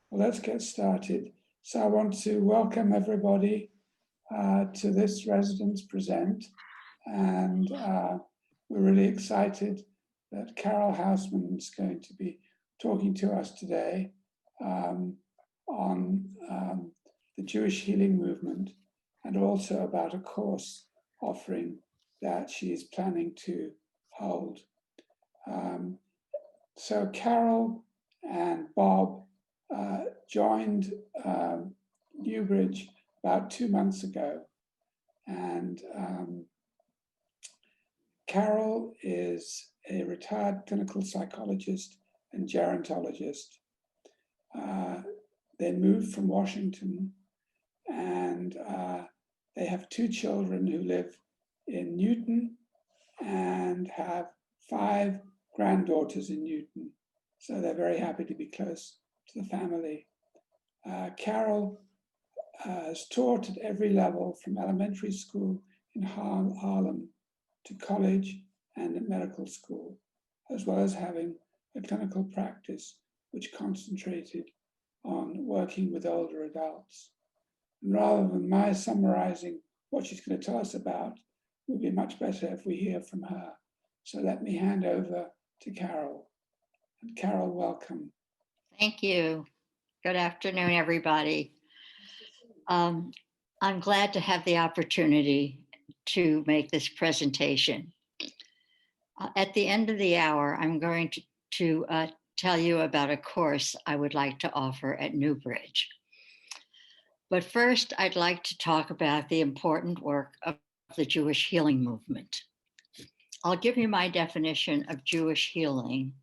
Well, let's get started. So I want to welcome everybody to this Residents Present. And we're really excited that Carol Hausman is going to be talking to us today on the Jewish healing movement and also about a course offering that she is planning to hold. So Carol and Bob joined Newbridge about 2 months ago. And Carol is a retired clinical psychologist and gerontologist. They moved from Washington, and they have 2 children who live in Newton and have 5 granddaughters in Newton. So they're very happy to be close to the family. Carol has taught at every level from elementary school in Harlem to college and at medical school, as well as having a clinical practice which concentrated on working with older adults. And rather than my summarizing what she's going to tell us about, it would be much better if we hear from her. So let me hand over to Carol. And Carol, welcome. Thank you. Good afternoon, everybody. I'm glad to have the opportunity to make this presentation. At the end of the hour, I'm going to tell you about a course I would like to offer at Newbridge. But first, I'd like to talk about the important work of the Jewish healing movement. I'll give you my definition of Jewish healing.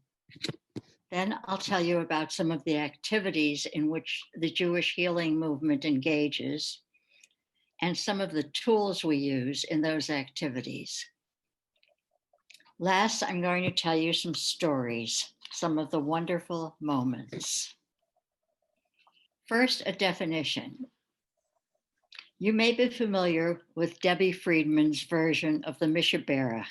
Then I'll tell you about some of the activities in which the Jewish healing movement engages and some of the tools we use in those activities. Last, I'm going to tell you some stories, some of the wonderful moments. First, a definition. You may be familiar with Debbie Friedman's version of the Mishaberach,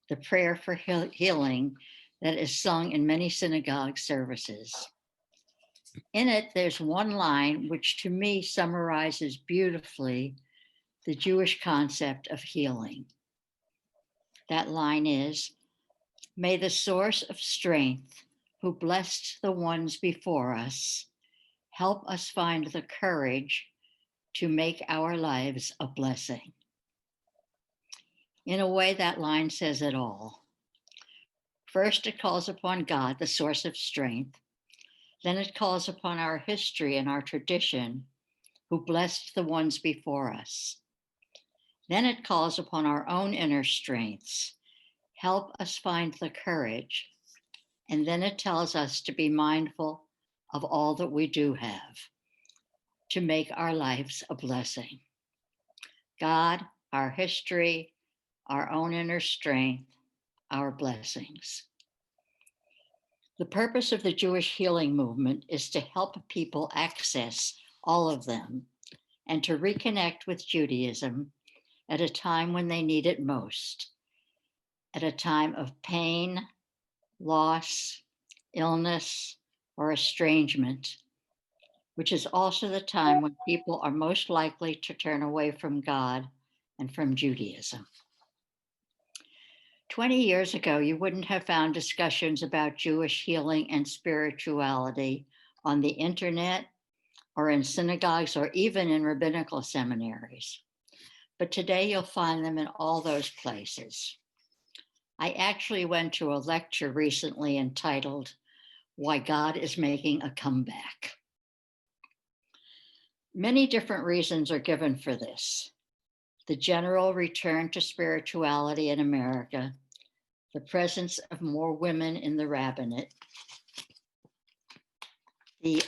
the prayer for healing that is sung in many synagogue services. In it, there's one line which to me summarizes beautifully the Jewish concept of healing. That line is, "May the source of strength, who blessed the ones before us, help us find the courage to make our lives a blessing." In a way, that line says it all. First, it calls upon God, the source of strength. Then it calls upon our history and our tradition, who blessed the ones before us. Then it calls upon our own inner strengths, help us find the courage. And then it tells us to be mindful of all that we do have, to make our lives a blessing. God, our history, our own inner strength, our blessings. The purpose of the Jewish healing movement is to help people access all of them and to reconnect with Judaism at a time when they need it most, at a time of pain, loss, illness, or estrangement, which is also the time when people are most likely to turn away from God and from Judaism. 20 years ago, you wouldn't have found discussions about Jewish healing and spirituality on the internet or in synagogues or even in rabbinical seminaries. But today you'll find them in all those places. I actually went to a lecture recently entitled, "Why God is Making a Comeback." Many different reasons are given for this. The general return to spirituality in America, the presence of more women in the rabbinate, the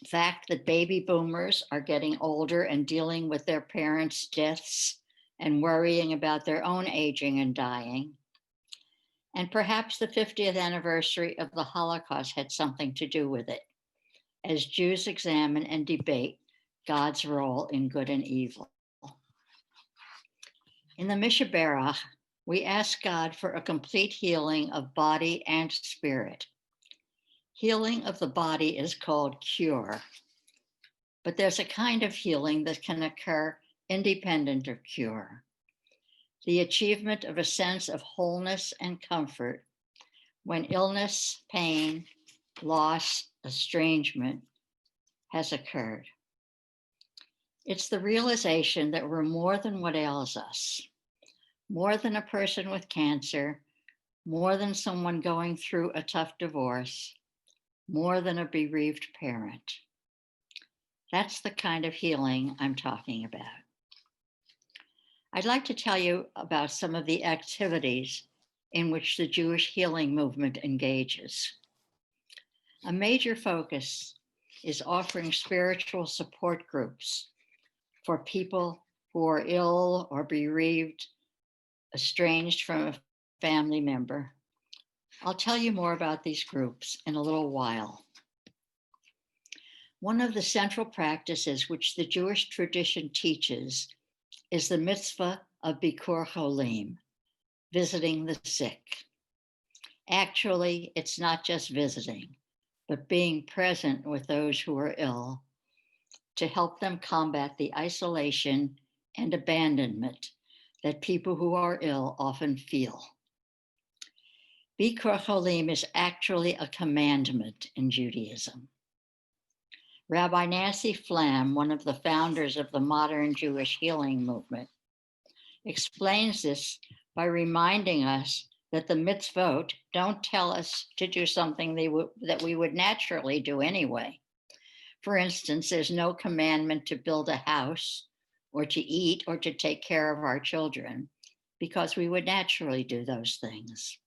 fact that baby boomers are getting older and dealing with their parents' deaths and worrying about their own aging and dying. And perhaps the 50th anniversary of the Holocaust had something to do with it, as Jews examine and debate God's role in good and evil. In the Mishaberach, we ask God for a complete healing of body and spirit. Healing of the body is called cure, but there's a kind of healing that can occur independent of cure. The achievement of a sense of wholeness and comfort when illness, pain, loss, estrangement has occurred. It's the realization that we're more than what ails us, more than a person with cancer, more than someone going through a tough divorce, more than a bereaved parent. That's the kind of healing I'm talking about. I'd like to tell you about some of the activities in which the Jewish healing movement engages. A major focus is offering spiritual support groups for people who are ill or bereaved, estranged from a family member. I'll tell you more about these groups in a little while. One of the central practices which the Jewish tradition teaches is the mitzvah of Bikur Cholim, visiting the sick. Actually, it's not just visiting, but being present with those who are ill to help them combat the isolation and abandonment that people who are ill often feel. Bikur Cholim is actually a commandment in Judaism. Rabbi Nancy Flam, one of the founders of the modern Jewish healing movement, explains this by reminding us that the mitzvot don't tell us to do something that we would naturally do anyway. For instance, there's no commandment to build a house or to eat or to take care of our children, because we would naturally do those things.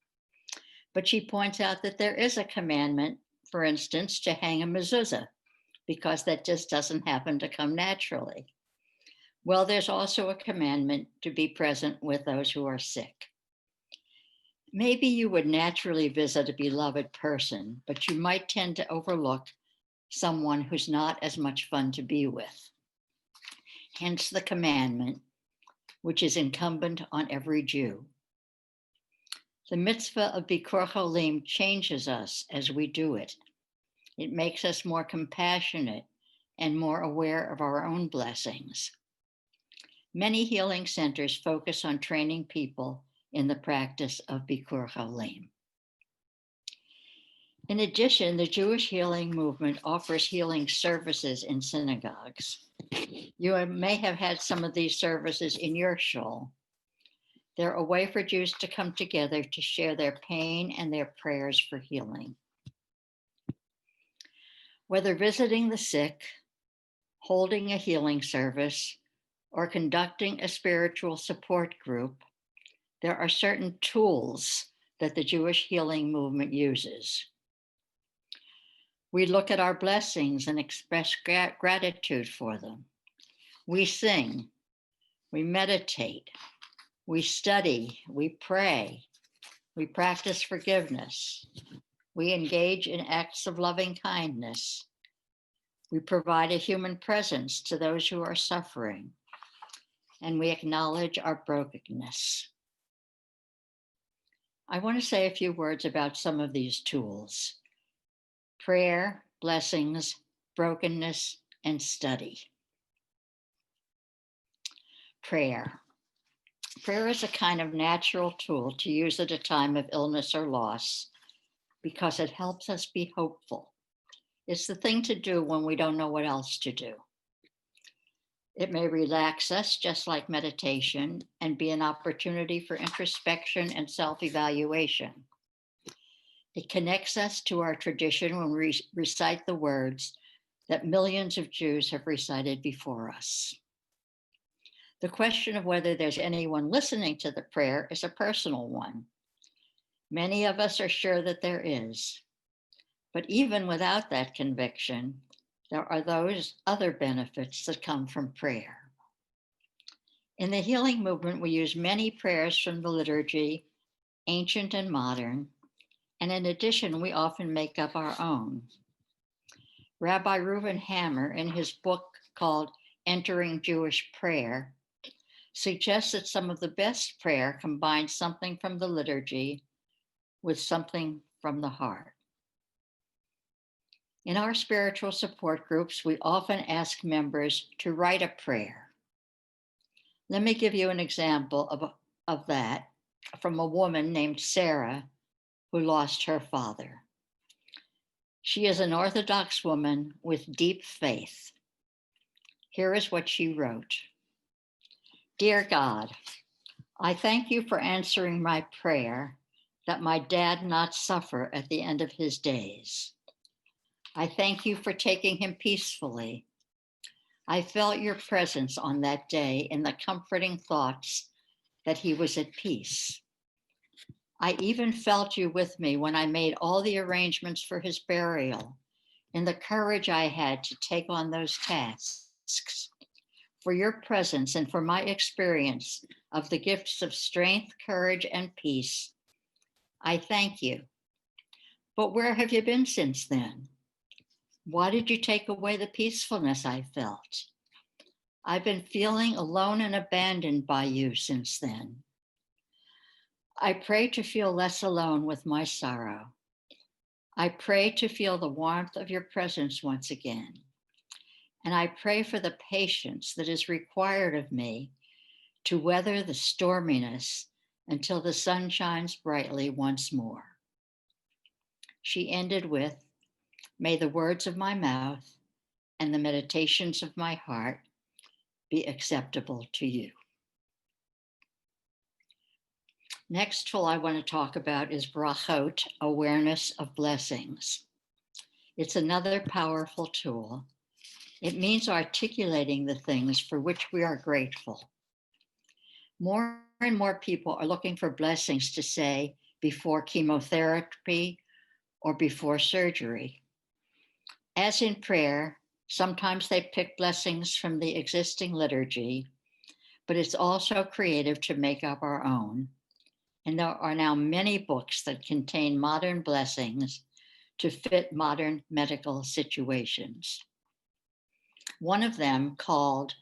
But she points out that there is a commandment, for instance, to hang a mezuzah, because that just doesn't happen to come naturally. Well, there's also a commandment to be present with those who are sick. Maybe you would naturally visit a beloved person, but you might tend to overlook someone who's not as much fun to be with. Hence the commandment, which is incumbent on every Jew. The mitzvah of Bikur Cholim changes us as we do it. It makes us more compassionate and more aware of our own blessings. Many healing centers focus on training people in the practice of Bikur Cholim. In addition, the Jewish healing movement offers healing services in synagogues. You may have had some of these services in your shul. They're a way for Jews to come together to share their pain and their prayers for healing. Whether visiting the sick, holding a healing service, or conducting a spiritual support group, there are certain tools that the Jewish healing movement uses. We look at our blessings and express gratitude for them. We sing, we meditate, we study, we pray, we practice forgiveness. We engage in acts of loving kindness. We provide a human presence to those who are suffering, and we acknowledge our brokenness. I want to say a few words about some of these tools: prayer, blessings, brokenness, and study. Prayer. Prayer is a kind of natural tool to use at a time of illness or loss, because it helps us be hopeful. It's the thing to do when we don't know what else to do. It may relax us, just like meditation, and be an opportunity for introspection and self-evaluation. It connects us to our tradition when we recite the words that millions of Jews have recited before us. The question of whether there's anyone listening to the prayer is a personal one. Many of us are sure that there is. But even without that conviction, there are those other benefits that come from prayer. In the healing movement, we use many prayers from the liturgy, ancient and modern, and in addition, we often make up our own. Rabbi Reuven Hammer, in his book called Entering Jewish Prayer, suggests that some of the best prayer combines something from the liturgy with something from the heart. In our spiritual support groups, we often ask members to write a prayer. Let me give you an example of that from a woman named Sarah who lost her father. She is an Orthodox woman with deep faith. Here is what she wrote. Dear God, I thank you for answering my prayer that my dad not suffer at the end of his days. I thank you for taking him peacefully. I felt your presence on that day in the comforting thoughts that he was at peace. I even felt you with me when I made all the arrangements for his burial, in the courage I had to take on those tasks. For your presence and for my experience of the gifts of strength, courage, and peace, I thank you. But where have you been since then? Why did you take away the peacefulness I felt? I've been feeling alone and abandoned by you since then. I pray to feel less alone with my sorrow. I pray to feel the warmth of your presence once again. And I pray for the patience that is required of me to weather the storminess until the sun shines brightly once more. She ended with, may the words of my mouth and the meditations of my heart be acceptable to you. Next tool I want to talk about is brachot, awareness of blessings. It's another powerful tool. It means articulating the things for which we are grateful. More and more people are looking for blessings to say before chemotherapy or before surgery. As in prayer, sometimes they pick blessings from the existing liturgy, but it's also creative to make up our own. And there are now many books that contain modern blessings to fit modern medical situations. One of them, called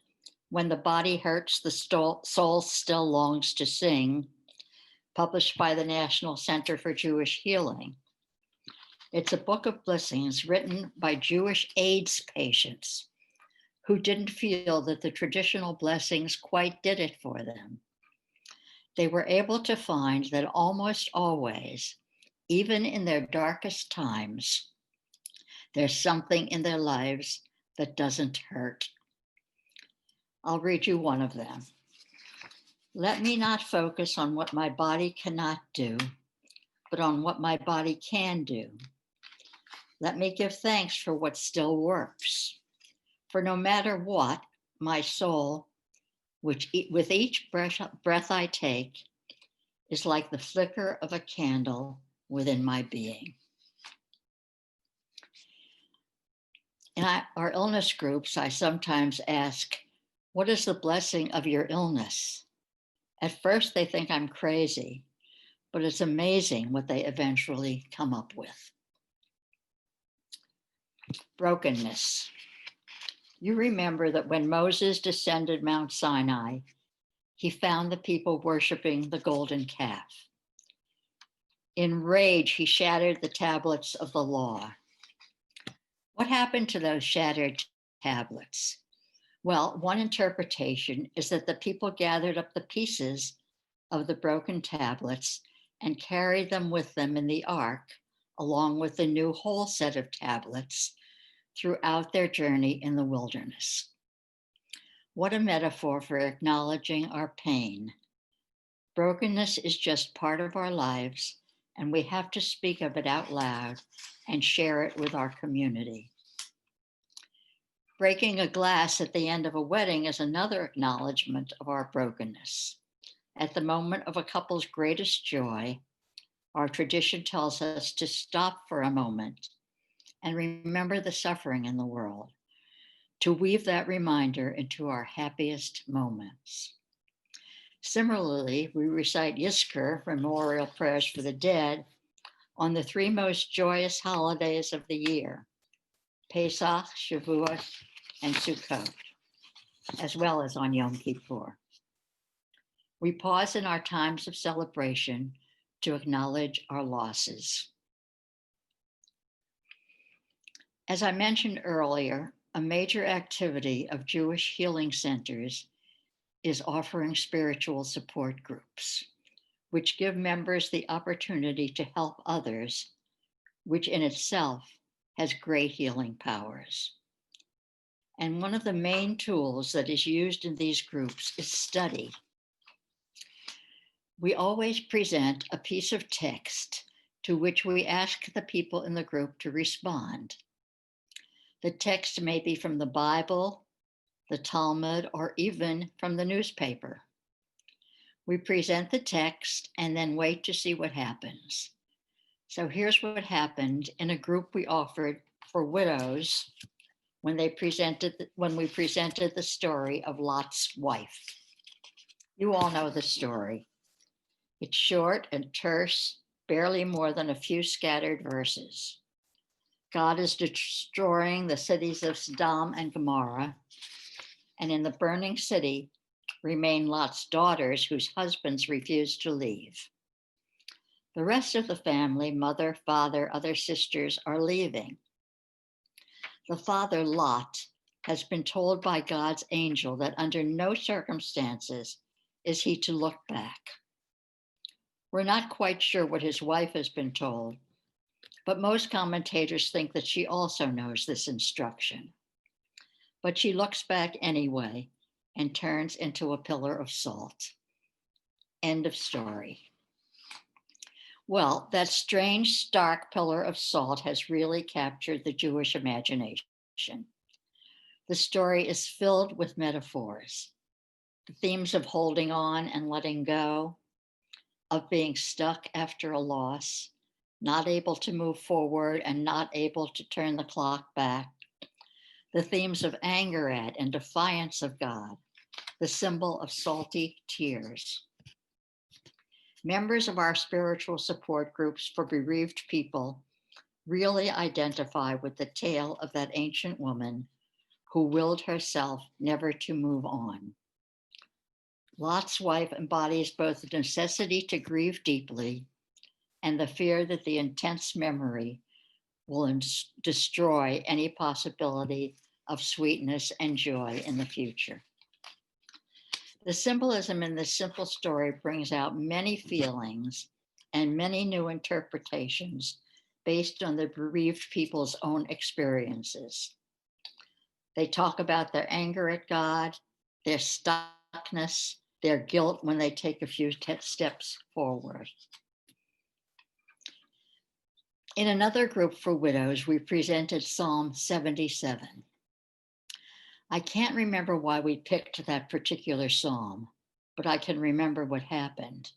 When the Body Hurts, the Soul Still Longs to Sing, published by the National Center for Jewish Healing. It's a book of blessings written by Jewish AIDS patients who didn't feel that the traditional blessings quite did it for them. They were able to find that almost always, even in their darkest times, there's something in their lives that doesn't hurt. I'll read you one of them. Let me not focus on what my body cannot do, but on what my body can do. Let me give thanks for what still works. For no matter what, my soul, which with each breath I take, is like the flicker of a candle within my being. In our illness groups, I sometimes ask, what is the blessing of your illness? At first, they think I'm crazy, but it's amazing what they eventually come up with. Brokenness. You remember that when Moses descended Mount Sinai, he found the people worshiping the golden calf. In rage, he shattered the tablets of the law. What happened to those shattered tablets? Well, one interpretation is that the people gathered up the pieces of the broken tablets and carried them with them in the ark, along with the new whole set of tablets, throughout their journey in the wilderness. What a metaphor for acknowledging our pain. Brokenness is just part of our lives, and we have to speak of it out loud and share it with our community. Breaking a glass at the end of a wedding is another acknowledgement of our brokenness. At the moment of a couple's greatest joy, our tradition tells us to stop for a moment and remember the suffering in the world, to weave that reminder into our happiest moments. Similarly, we recite Yizkor, memorial prayers for the dead, on the three most joyous holidays of the year, Pesach, Shavuot, and Sukkot, as well as on Yom Kippur. We pause in our times of celebration to acknowledge our losses. As I mentioned earlier, a major activity of Jewish healing centers is offering spiritual support groups, which give members the opportunity to help others, which in itself has great healing powers. And one of the main tools that is used in these groups is study. We always present a piece of text to which we ask the people in the group to respond. The text may be from the Bible, the Talmud, or even from the newspaper. We present the text and then wait to see what happens. So here's what happened in a group we offered for widows when we presented the story of Lot's wife. You all know the story. It's short and terse, barely more than a few scattered verses. God is destroying the cities of Sodom and Gomorrah, and in the burning city remain Lot's daughters whose husbands refuse to leave. The rest of the family, mother, father, other sisters, are leaving. The father, Lot, has been told by God's angel that under no circumstances is he to look back. We're not quite sure what his wife has been told, but most commentators think that she also knows this instruction. But she looks back anyway and turns into a pillar of salt. End of story. Well, that strange, stark pillar of salt has really captured the Jewish imagination. The story is filled with metaphors, the themes of holding on and letting go, of being stuck after a loss, not able to move forward and not able to turn the clock back, the themes of anger at and defiance of God, the symbol of salty tears. Members of our spiritual support groups for bereaved people really identify with the tale of that ancient woman who willed herself never to move on. Lot's wife embodies both the necessity to grieve deeply and the fear that the intense memory will destroy any possibility of sweetness and joy in the future. The symbolism in this simple story brings out many feelings and many new interpretations based on the bereaved people's own experiences. They talk about their anger at God, their stuckness, their guilt when they take a few steps forward. In another group for widows, we presented Psalm 77. I can't remember why we picked that particular psalm, but I can remember what happened.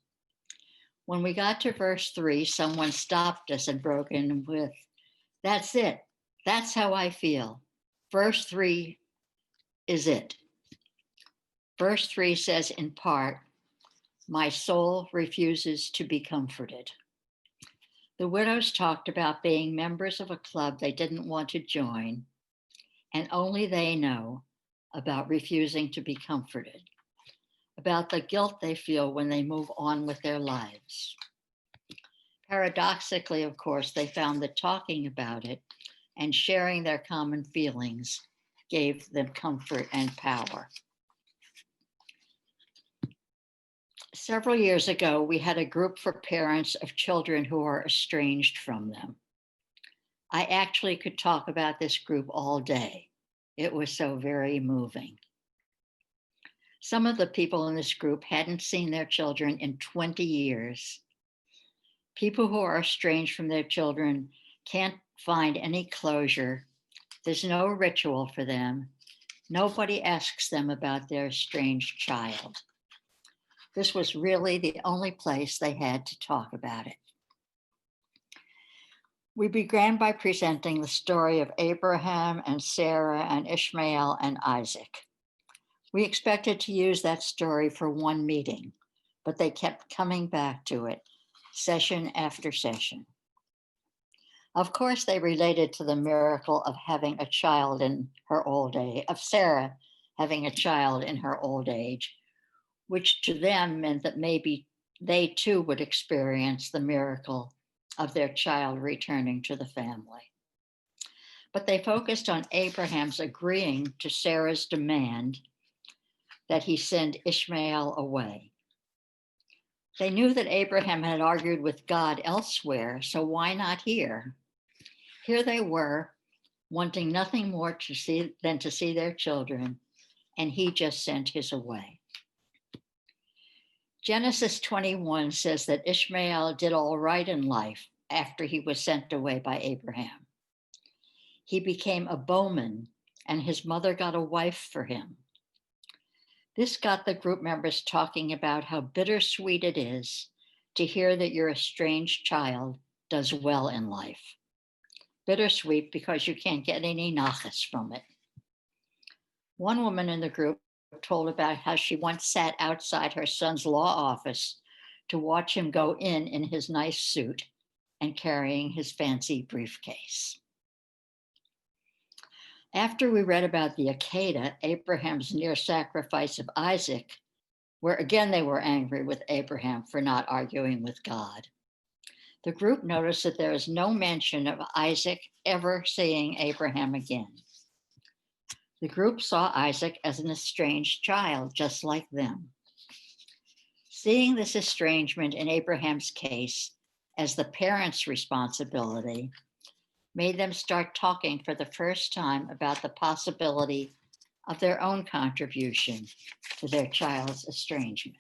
When we got to verse 3, someone stopped us and broke in with, "That's it. That's how I feel. Verse 3 is it." Verse 3 says in part, "My soul refuses to be comforted." The widows talked about being members of a club they didn't want to join, and only they know about refusing to be comforted, about the guilt they feel when they move on with their lives. Paradoxically, of course, they found that talking about it and sharing their common feelings gave them comfort and power. Several years ago, we had a group for parents of children who are estranged from them. I actually could talk about this group all day. It was so very moving. Some of the people in this group hadn't seen their children in 20 years. People who are estranged from their children can't find any closure. There's no ritual for them. Nobody asks them about their estranged child. This was really the only place they had to talk about it. We began by presenting the story of Abraham and Sarah and Ishmael and Isaac. We expected to use that story for one meeting, but they kept coming back to it, session after session. Of course, they related to the miracle of having a child in her old age, of Sarah having a child in her old age, which to them meant that maybe they too would experience the miracle of their child returning to the family. but they focused on Abraham's agreeing to Sarah's demand that he send Ishmael away. They knew that Abraham had argued with God elsewhere, so why not here? Here they were, wanting nothing more than to see their children, and he just sent his away. Genesis 21 says that Ishmael did all right in life after he was sent away by Abraham. He became a bowman, and his mother got a wife for him. This got the group members talking about how bittersweet it is to hear that your estranged child does well in life. Bittersweet because you can't get any nachas from it. One woman in the group told about how she once sat outside her son's law office to watch him go in his nice suit and carrying his fancy briefcase. After we read about the Akedah, Abraham's near sacrifice of Isaac, where again they were angry with Abraham for not arguing with God, the group noticed that there is no mention of Isaac ever seeing Abraham again. The group saw Isaac as an estranged child, just like them. Seeing this estrangement in Abraham's case as the parents' responsibility made them start talking for the first time about the possibility of their own contribution to their child's estrangement.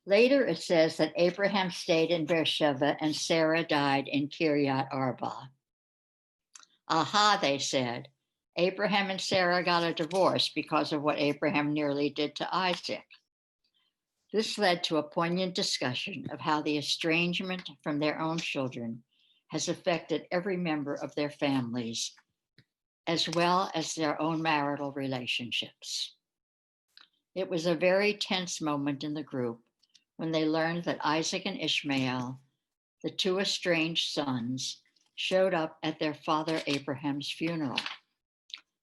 Later, it says that Abraham stayed in Beersheba and Sarah died in Kiryat Arba. Aha, they said, Abraham and Sarah got a divorce because of what Abraham nearly did to Isaac. This led to a poignant discussion of how the estrangement from their own children has affected every member of their families, as well as their own marital relationships. It was a very tense moment in the group when they learned that Isaac and Ishmael, the two estranged sons, showed up at their father Abraham's funeral.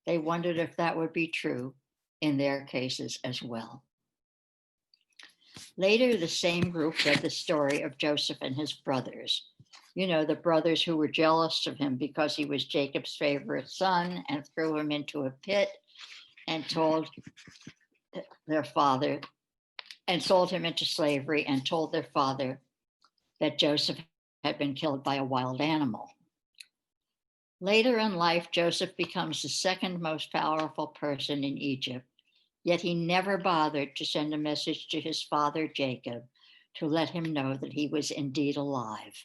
They wondered if that would be true in their cases as well. Later, the same group read the story of Joseph and his brothers. You know, the brothers who were jealous of him because he was Jacob's favorite son and threw him into a pit and told their father, and sold him into slavery and told their father that Joseph had been killed by a wild animal. Later in life, Joseph becomes the second most powerful person in Egypt, yet he never bothered to send a message to his father Jacob to let him know that he was indeed alive,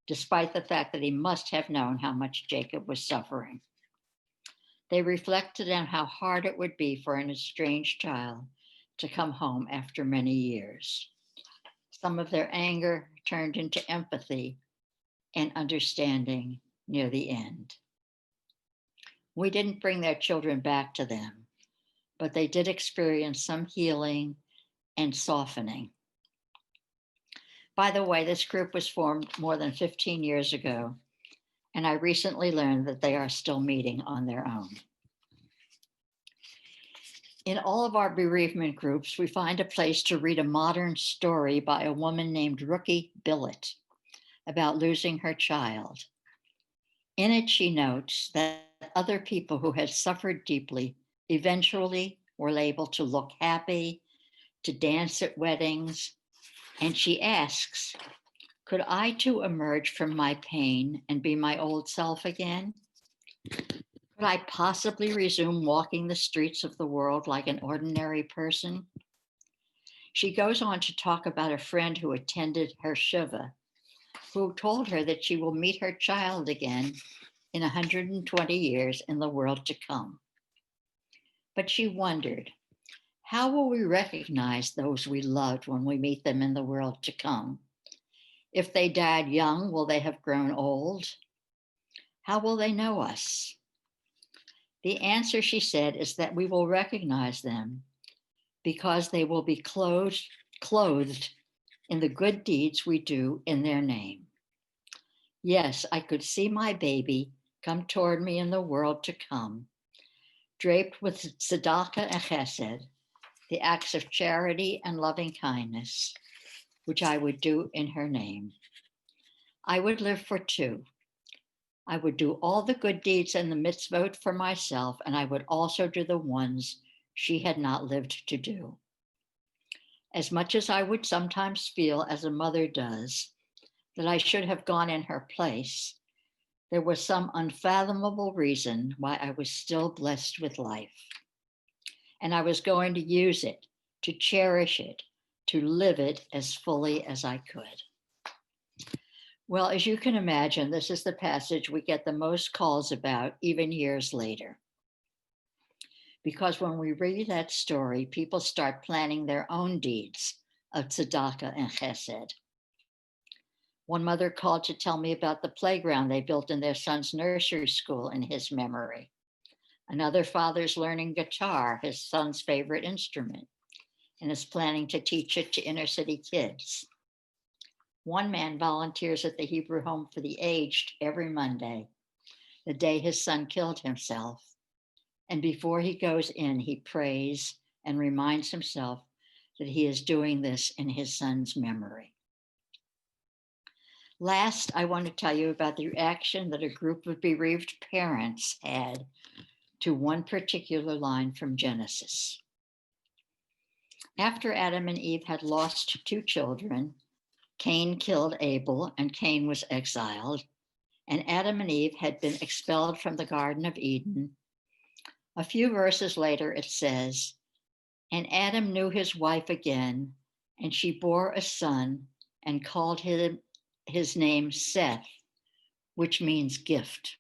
despite the fact that he must have known how much Jacob was suffering. They reflected on how hard it would be for an estranged child to come home after many years. Some of their anger turned into empathy and understanding near the end. We didn't bring their children back to them, but they did experience some healing and softening. By the way, this group was formed more than 15 years ago, and I recently learned that they are still meeting on their own. In all of our bereavement groups, we find a place to read a modern story by a woman named Rookie Billett about losing her child. In it, she notes that other people who had suffered deeply eventually were able to look happy, to dance at weddings, and she asks, could I too emerge from my pain and be my old self again? Could I possibly resume walking the streets of the world like an ordinary person? She goes on to talk about a friend who attended her shiva, who told her that she will meet her child again in 120 years in the world to come. But she wondered, how will we recognize those we loved when we meet them in the world to come? If they died young, will they have grown old? How will they know us? The answer, she said, is that we will recognize them because they will be clothed in the good deeds we do in their name. Yes, I could see my baby come toward me in the world to come, draped with tzedakah and chesed, the acts of charity and loving kindness, which I would do in her name. I would live for two. I would do all the good deeds and the mitzvot for myself, and I would also do the ones she had not lived to do. As much as I would sometimes feel, as a mother does, that I should have gone in her place, there was some unfathomable reason why I was still blessed with life. And I was going to use it, to cherish it, to live it as fully as I could. Well, as you can imagine, this is the passage we get the most calls about, even years later. Because when we read that story, people start planning their own deeds of tzedakah and chesed. One mother called to tell me about the playground they built in their son's nursery school in his memory. Another father's learning guitar, his son's favorite instrument, and is planning to teach it to inner city kids. One man volunteers at the Hebrew Home for the Aged every Monday, the day his son killed himself. And before he goes in, he prays and reminds himself that he is doing this in his son's memory. Last, I want to tell you about the reaction that a group of bereaved parents had to one particular line from Genesis. After Adam and Eve had lost two children, Cain killed Abel, and Cain was exiled, and Adam and Eve had been expelled from the Garden of Eden. A few verses later, it says, "And Adam knew his wife again, and she bore a son and called him his name Seth, which means gift."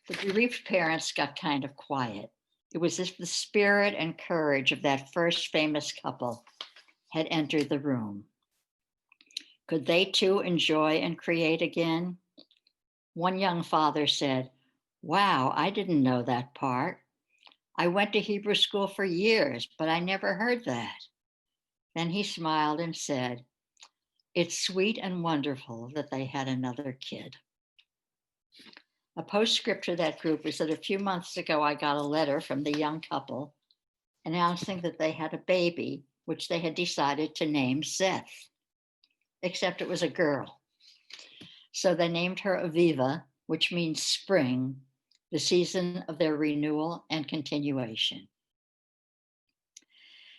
The bereaved parents got kind of quiet. It was as if the spirit and courage of that first famous couple had entered the room. Could they too enjoy and create again? One young father said, "Wow, I didn't know that part. I went to Hebrew school for years, but I never heard that." Then he smiled and said, "It's sweet and wonderful that they had another kid." A postscript to that group is that a few months ago, I got a letter from the young couple announcing that they had a baby, which they had decided to name Seth, except it was a girl. So they named her Aviva, which means spring, the season of their renewal and continuation.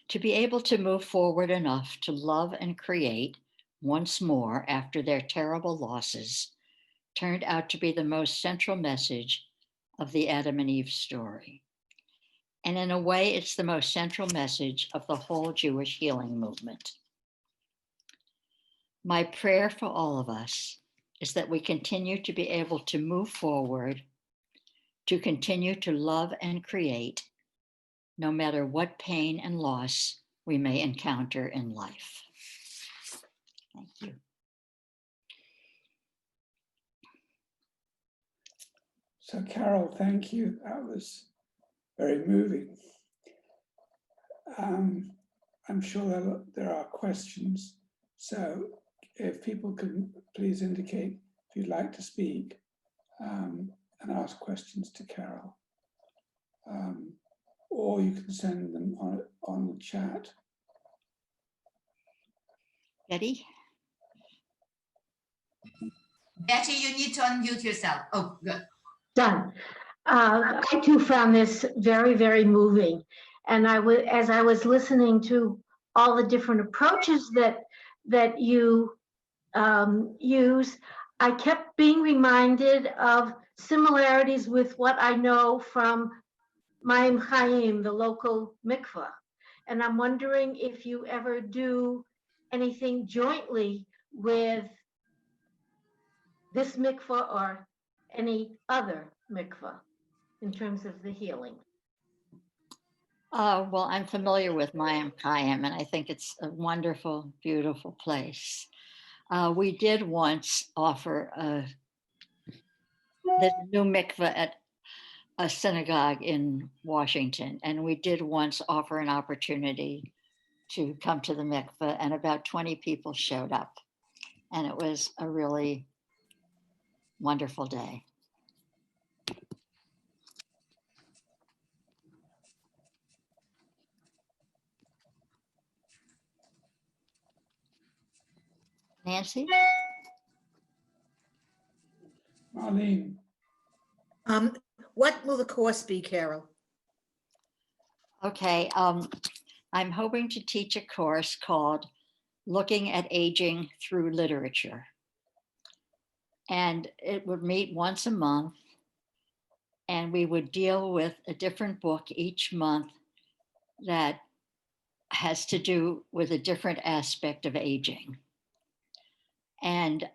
To be able to move forward enough to love and create once more after their terrible losses turned out to be the most central message of the Adam and Eve story. And in a way, it's the most central message of the whole Jewish healing movement. My prayer for all of us is that we continue to be able to move forward, to continue to love and create, no matter what pain and loss we may encounter in life. Thank you. So Carol, thank you. That was very moving. I'm sure there are questions. So if people can please indicate if you'd like to speak and ask questions to Carol. Or you can send them on the chat. Betty? Betty, you need to unmute yourself. Oh, good. Done. I too found this very, very moving. And as I was listening to all the different approaches that you use, I kept being reminded of similarities with what I know from Mayim Chaim, the local mikvah. And I'm wondering if you ever do anything jointly with this mikvah or any other mikvah in terms of the healing. Well, I'm familiar with Mayim Chaim, and I think it's a wonderful, beautiful place. We did once offer the new mikveh at a synagogue in Washington, and we did once offer an opportunity to come to the mikveh, and about 20 people showed up, and it was a really wonderful day. Nancy? Marlene. What will the course be, Carol? Okay, I'm hoping to teach a course called Looking at Aging Through Literature. And it would meet once a month, and we would deal with a different book each month that has to do with a different aspect of aging. And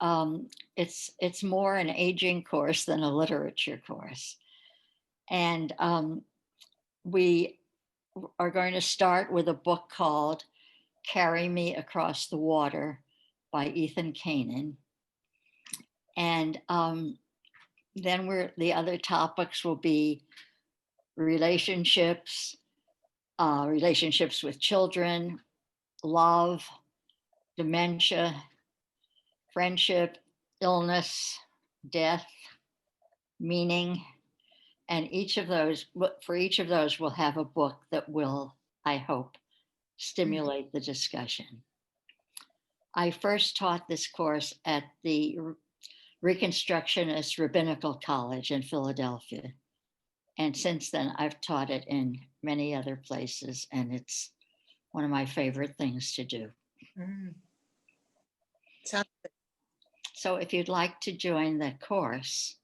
it's more an aging course than a literature course. And we are going to start with a book called Carry Me Across the Water by Ethan Kanin. And then the other topics will be relationships, relationships with children, love, dementia, friendship, illness, death, meaning. And for each of those, we'll have a book that will, I hope, stimulate the discussion. I first taught this course at the Reconstructionist Rabbinical College in Philadelphia. And since then, I've taught it in many other places, and it's one of my favorite things to do. Sounds good. So if you'd like to join the course,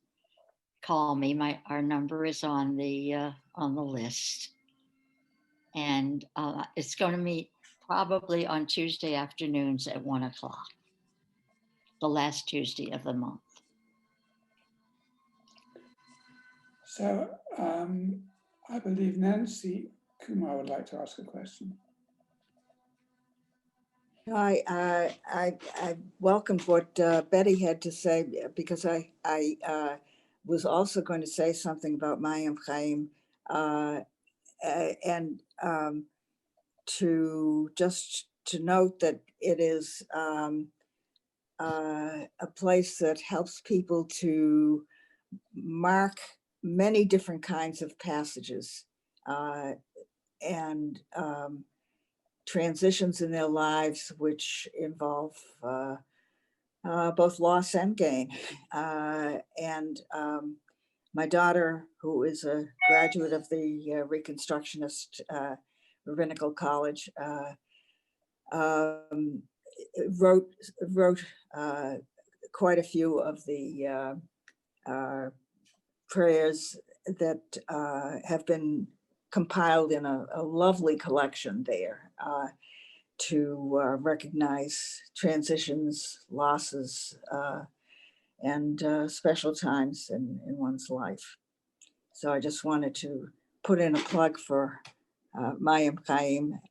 call me. Our number is on the list. And it's going to meet probably on Tuesday afternoons at 1:00, the last Tuesday of the month. So I believe Nancy Kumar would like to ask a question. I welcomed what Betty had to say, because I was also going to say something about Mayim Chaim, and to note that it is a place that helps people to mark many different kinds of passages and transitions in their lives, which involve both loss and gain. And my daughter, who is a graduate of the Reconstructionist Rabbinical College, wrote quite a few of the prayers that have been compiled in a lovely collection there to recognize transitions, losses, and special times in one's life. So I just wanted to put in a plug for Mayim Chaim,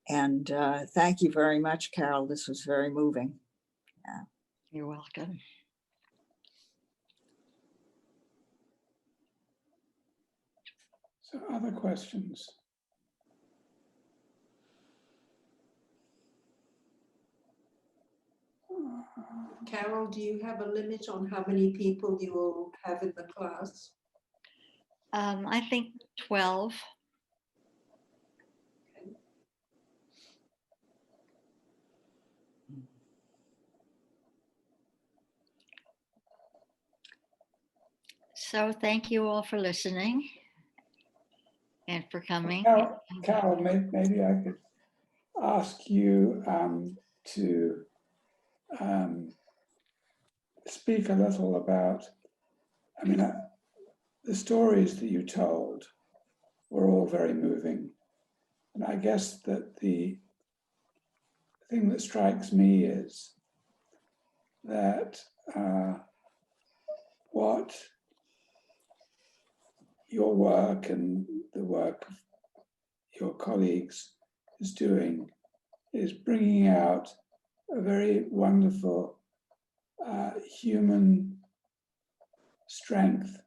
and thank you very much, Carol. This was very moving. You're welcome. So other questions? Carol, do you have a limit on how many people you will have in the class? I think 12. So thank you all for listening and for coming. Carol, maybe I could ask you to speak a little about, the stories that you told were all very moving. And I guess that the thing that strikes me is that what your work and the work of your colleagues is doing is bringing out a very wonderful human strength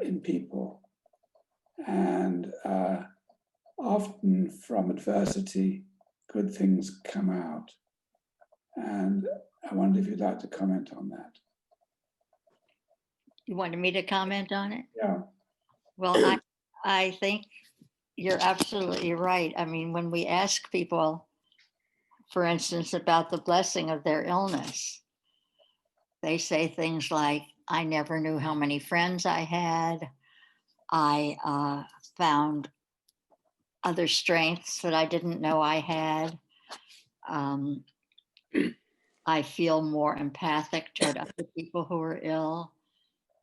in people. And often from adversity, good things come out. And I wonder if you'd like to comment on that. You wanted me to comment on it? Yeah. Well, I think you're absolutely right. I mean, when we ask people, for instance, about the blessing of their illness, they say things like, I never knew how many friends I had. I found other strengths that I didn't know I had. Um, I feel more empathic toward other people who are ill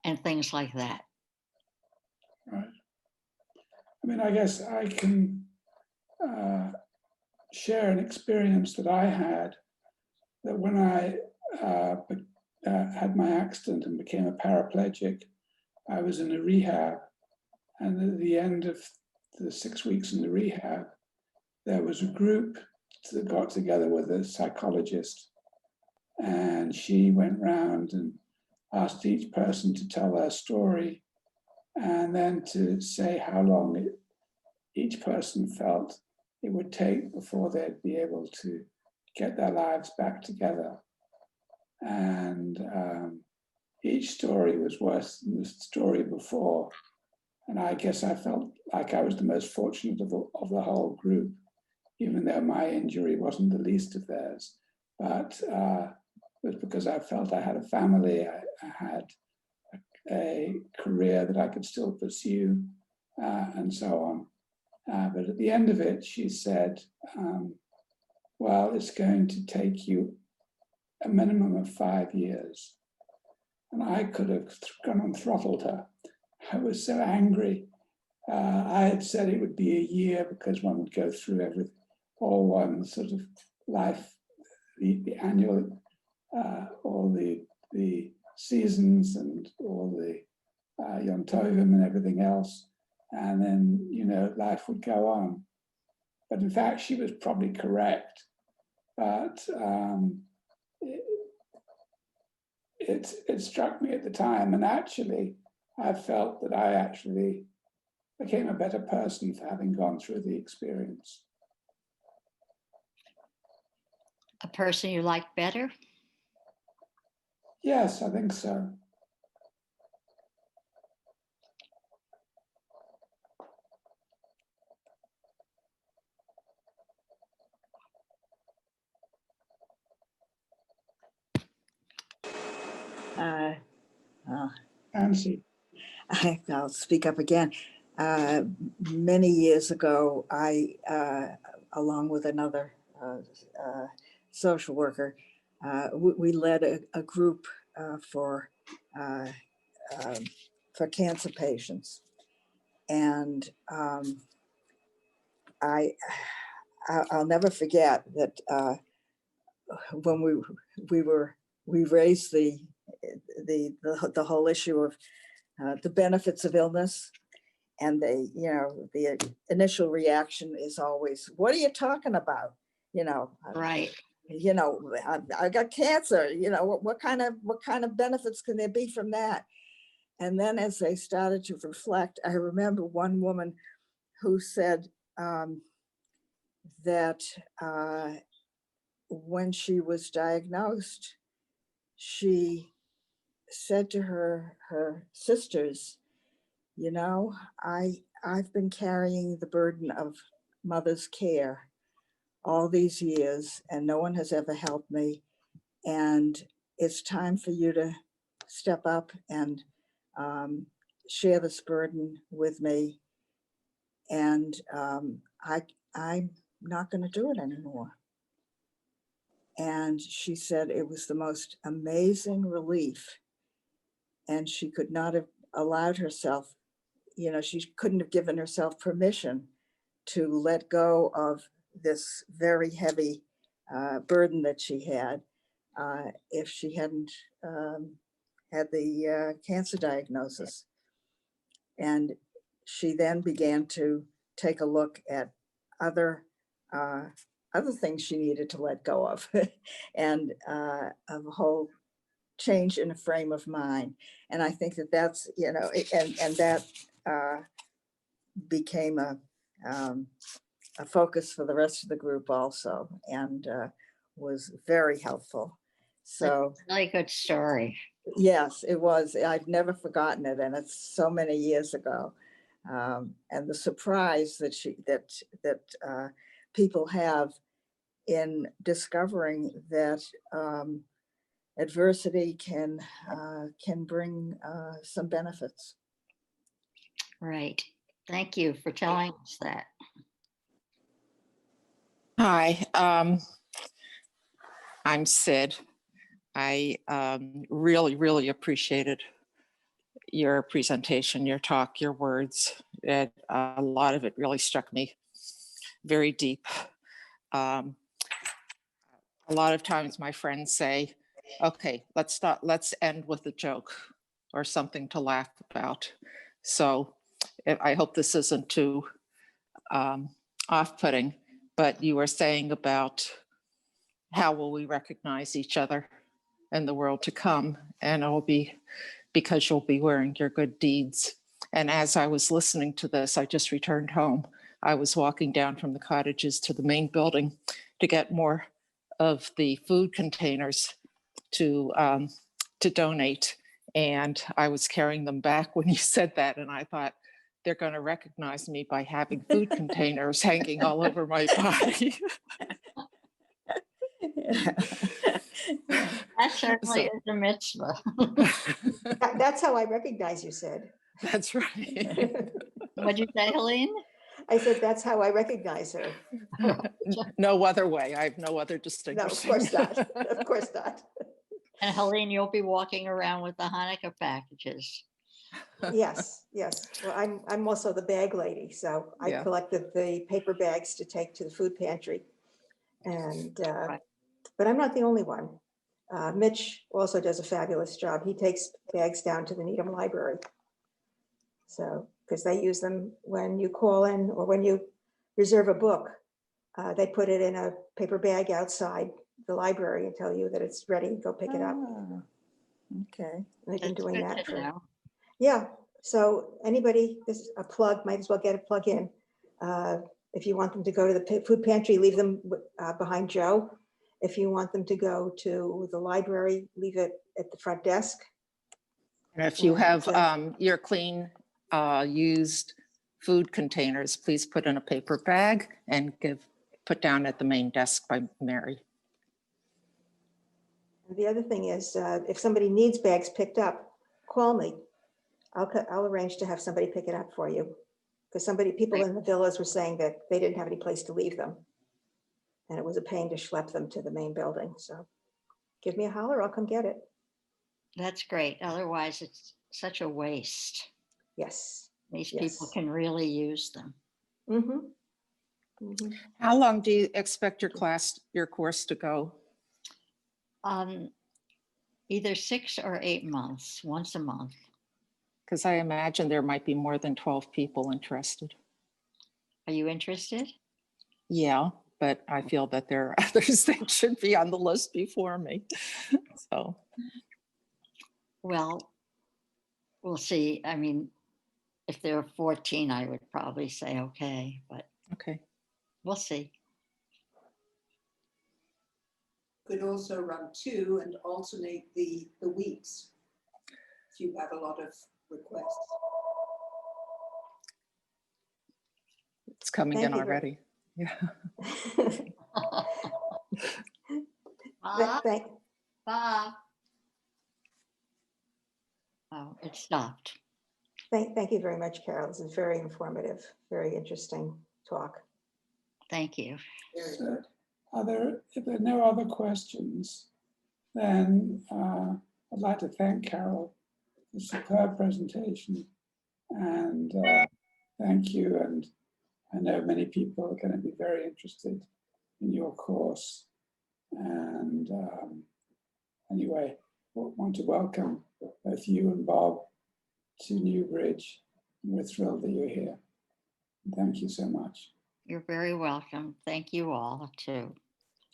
and things like that. Right. I mean, I guess I can share an experience that I had, that when I had my accident and became a paraplegic, I was in a rehab. And at the end of the 6 weeks in the rehab, there was a group that got together with a psychologist, and she went round and asked each person to tell their story and then to say how long each person felt it would take before they'd be able to get their lives back together. And each story was worse than the story before. And I guess I felt like I was the most fortunate of the whole group, even though my injury wasn't the least of theirs. But it was because I felt I had a family, I had a career that I could still pursue, and so on. But at the end of it, she said, well, it's going to take you a minimum of 5 years. And I could have gone and throttled her. I was so angry. I had said it would be a year because one would go through all one sort of life, the annual, all the seasons and all the Yom Tovim and everything else. And then, life would go on. But in fact, she was probably correct. But it struck me at the time, and actually, I felt that I actually became a better person for having gone through the experience. A person you like better? Yes, I think so. Nancy. I'll speak up again. Many years ago, I, along with another social worker, we led a group for cancer patients, and I'll never forget that when we raised the whole issue of the benefits of illness. And the initial reaction is always, what are you talking about? Right. I got cancer, what kind of benefits can there be from that? And then as they started to reflect, I remember one woman who said that when she was diagnosed, she said to her sisters, I've been carrying the burden of mother's care all these years, and no one has ever helped me. And it's time for you to step up and share this burden with me. And I'm not going to do it anymore. And she said it was the most amazing relief. And she could not have allowed herself, she couldn't have given herself permission to let go of this very heavy burden that she had if she hadn't had the cancer diagnosis. And she then began to take a look at other things she needed to let go of, and a whole change in a frame of mind. And I think that's, and that became a focus for the rest of the group also, and was very helpful. So That's a really good story. yes, it was. I've never forgotten it, and it's so many years ago. And the surprise that people have in discovering that adversity can bring some benefits. Right. Thank you for telling us that. Hi, I'm Sid. I really, really appreciated your presentation, your talk, your words. A lot of it really struck me very deep. A lot of times my friends say, okay, let's end with a joke or something to laugh about. So I hope this isn't too off-putting, but you were saying about how will we recognize each other in the world to come, and it will be because you'll be wearing your good deeds. And as I was listening to this, I just returned home. I was walking down from the cottages to the main building to get more of the food containers to donate. And I was carrying them back when you said that, and I thought, they're going to recognize me by having food containers hanging all over my body. That certainly is a mitzvah. That's how I recognize you, Sid. That's right. What'd you say, Helene? I said, that's how I recognize her. No other way. I have no other No, distinguishing. of course not. Of course not. And Helene, you'll be walking around with the Hanukkah packages. Yes, yes. Well, I'm also the bag lady, so I Yeah. collected the paper bags to take to the food pantry. And, Right. but I'm not the only one. Mitch also does a fabulous job. He takes bags down to the Needham Library. So, because they use them when you call in or when you reserve a book, they put it in a paper bag outside the library and tell you that it's ready, go pick it up. Ah, okay. They've been That's doing good that to for, know. yeah. So anybody, this is a plug, might as well get a plug in. If you want them to go to the food pantry, leave them behind Joe. If you want them to go to the library, leave it at the front desk. And if you have And, your clean used food containers, please put in a paper bag and put down at the main desk by Mary. The other thing is, if somebody needs bags picked up, call me. I'll arrange to have somebody pick it up for you. Because people in the villas were saying that they didn't have any place to leave them. And it was a pain to schlep them to the main building. So give me a holler, I'll come get it. That's great. Otherwise, it's such a waste. Yes. These Yes. people can really use them. Mm-hmm. Mm-hmm. How long do you expect your course to go? Either 6 or 8 months, once a month. Because I imagine there might be more than 12 people interested. Are you interested? Yeah, but I feel that there are others that should be on the list before me. So, Well, we'll see. I mean, if there are 14, I would probably say okay, but okay. we'll see. Could also run 2 and alternate the weeks if you have a lot of requests. It's coming Thank in you very- already. Yeah. Bob? Thank, Bob? Oh, it stopped. thank you very much, Carol. This is very informative, very interesting talk. Thank you. So if there are no other questions, then I'd like to thank Carol for the superb presentation, and thank you. And I know many people are going to be very interested in your course. And anyway, want to welcome both you and Bob to Newbridge. We're thrilled that you're here. Thank you so much. You're very welcome. Thank you all too.